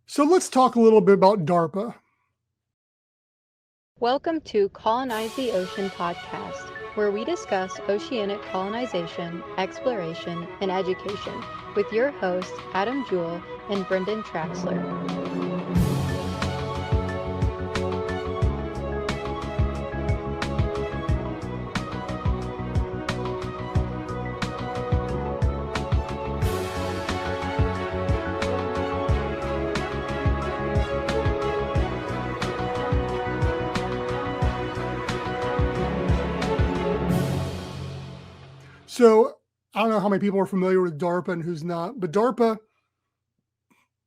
So let's talk a little bit about DARPA. Welcome to Colonize the Ocean podcast, where we discuss oceanic colonization, exploration, and education with your hosts Adam Jewell and Brendan Traxler. So I don't know how many people are familiar with DARPA and who's not, but DARPA,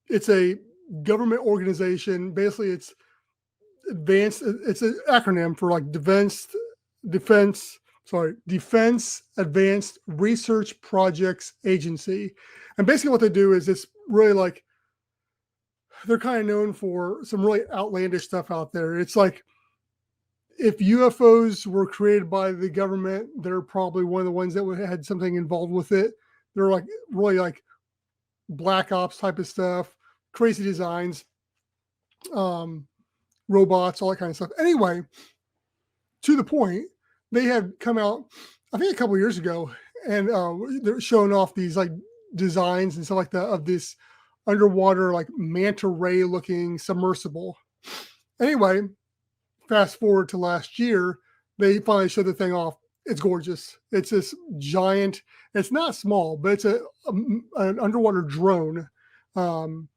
it's a government organization. Basically, it's advanced. It's an acronym for like Defense Advanced Research Projects Agency. And basically, what they do is it's really like they're kind of known for some really outlandish stuff out there. It's like if UFOs were created by the government, they're probably one of the ones that had something involved with it. They're like really like black ops type of stuff, crazy designs, robots, all that kind of stuff. Anyway, to the point, they had come out, I think a couple of years ago, and they're showing off these like designs and stuff like that of this underwater like manta ray looking submersible. Anyway, fast forward to last year, they finally showed the thing off. It's gorgeous. It's this giant. It's not small, but it's an underwater drone, and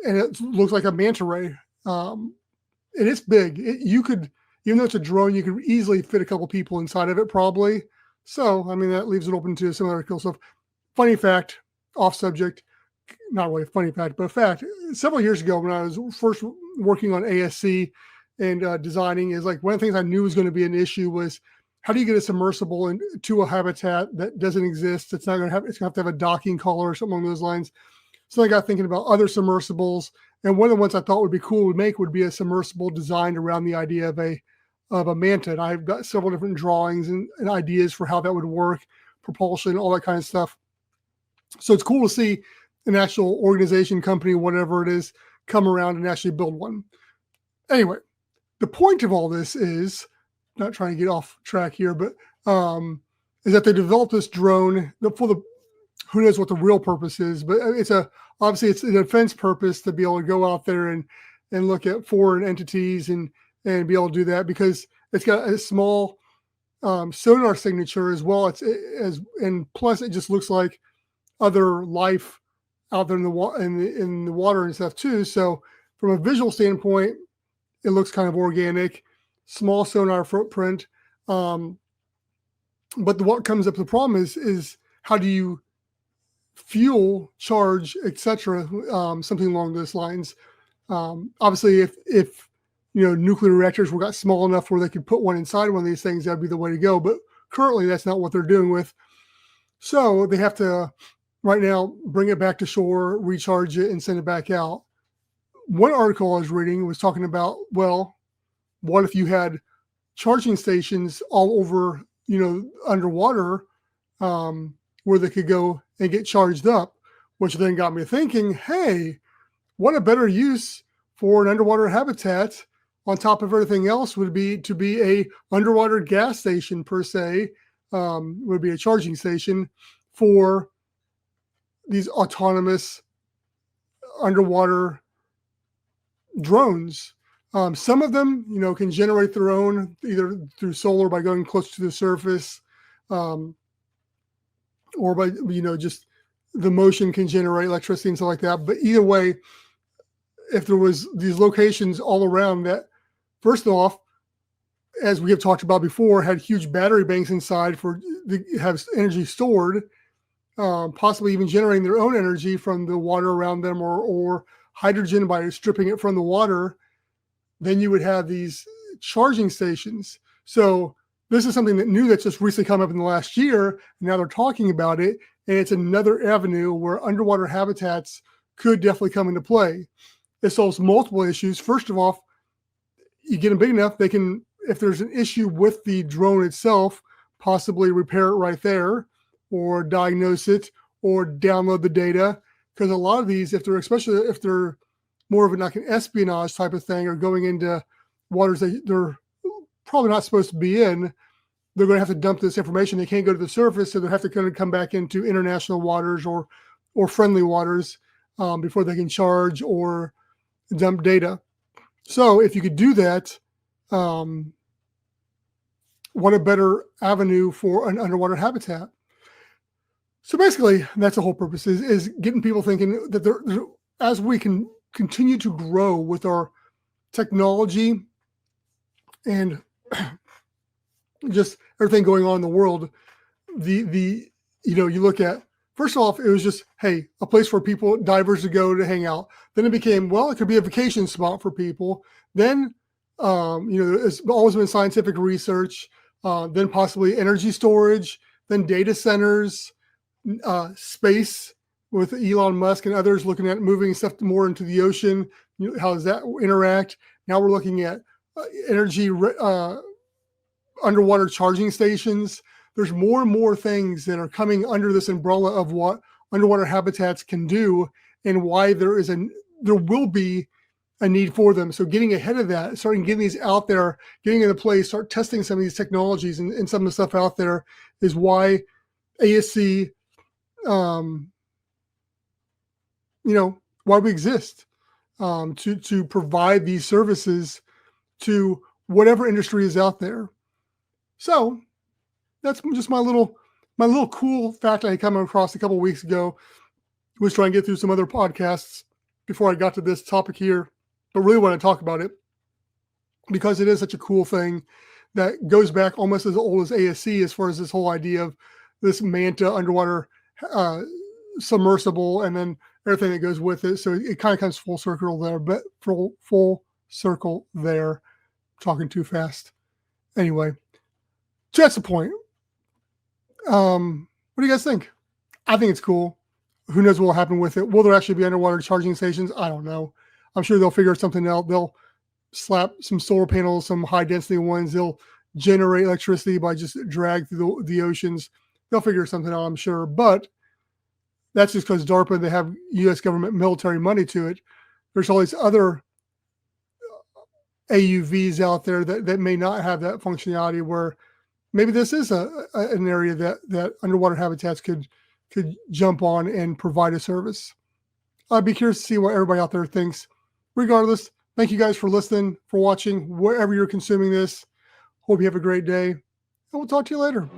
it looks like a manta ray. And it's big. You could, even though it's a drone, you could easily fit a couple people inside of it, probably. So, I mean, that leaves it open to some other cool stuff. Funny fact, off subject, not really a funny fact, but a fact. Several years ago, when I was first working on ASC and designing, is like one of the things I knew was going to be an issue was how do you get a submersible into a habitat that doesn't exist? It's not going to have, it's going to have a docking collar or something along those lines. So I got thinking about other submersibles, and one of the ones I thought would be cool to make would be a submersible designed around the idea of a manta. And I've got several different drawings and ideas for how that would work, propulsion, all that kind of stuff. So it's cool to see an actual organization, company, whatever it is, come around and actually build one. Anyway, the point of all this is, not trying to get off track here, but is that they developed this drone for the, who knows what the real purpose is, but obviously it's a defense purpose to be able to go out there and look at foreign entities and be able to do that, because it's got a small sonar signature as well. And plus it just looks like other life out there in the water and stuff too. So from a visual standpoint, it looks kind of organic, small sonar footprint. But what comes up, the problem is how do you fuel, charge, etc. Something along those lines. Obviously, if nuclear reactors were got small enough where they could put one inside one of these things, that'd be the way to go. But currently, that's not what they're doing with. So they have to right now bring it back to shore, recharge it, and send it back out. One article I was reading was talking about, well, what if you had charging stations all over, underwater, where they could go and get charged up, which then got me thinking, hey, what a better use for an underwater habitat on top of everything else would be to be a underwater gas station per se, would be a charging station for these autonomous underwater drones. Some of them, can generate their own either through solar by going close to the surface, or by, just the motion can generate electricity and stuff like that. But either way, if there was these locations all around that, first off, as we have talked about before, had huge battery banks inside have energy stored, possibly even generating their own energy from the water around them, or hydrogen by stripping it from the water, then you would have these charging stations. So this is something that's just recently come up in the last year, and now they're talking about it, and it's another avenue where underwater habitats could definitely come into play. It solves multiple issues. First of all, you get them big enough, they can, if there's an issue with the drone itself, possibly repair it right there, or diagnose it, or download the data. Because a lot of these, especially if they're more of like an espionage type of thing, or going into waters that they're probably not supposed to be in. They're going to have to dump this information. They can't go to the surface, so they have to kind of come back into international waters or friendly waters before they can charge or dump data. So if you could do that, what a better avenue for an underwater habitat. So basically, that's the whole purpose, is getting people thinking that as we can continue to grow with our technology and just everything going on in the world, you look at, first off, it was just, hey, a place for people, divers to go to hang out. Then it became, well, it could be a vacation spot for people. Then, there's always been scientific research, then possibly energy storage, then data centers, space with Elon Musk and others looking at moving stuff more into the ocean. How does that interact? Now we're looking at energy, underwater charging stations. There's more and more things that are coming under this umbrella of what underwater habitats can do, and why there will be a need for them. So getting ahead of that, starting getting these out there, getting into place, start testing some of these technologies and some of the stuff out there is why ASC, why we exist, to provide these services to whatever industry is out there. So that's just my little cool fact I came across a couple of weeks ago. Was trying to get through some other podcasts before I got to this topic here, but really want to talk about it because it is such a cool thing that goes back almost as old as ASC, as far as this whole idea of this Manta underwater submersible and then everything that goes with it. So it kind of comes full circle there, but full circle there. Talking too fast. Anyway, so that's the point. What do you guys think? I think it's cool. Who knows what will happen with it? Will there actually be underwater charging stations? I don't know. I'm sure they'll figure something out. They'll slap some solar panels, some high density ones. They'll generate electricity by just drag through the oceans. They'll figure something out, I'm sure. But that's just because DARPA, they have U.S. government military money to it. There's all these other AUVs out there that may not have that functionality, where maybe this is an area that underwater habitats could jump on and provide a service. I'd be curious to see what everybody out there thinks. Regardless, thank you guys for listening, for watching, wherever you're consuming this. Hope you have a great day, and we'll talk to you later.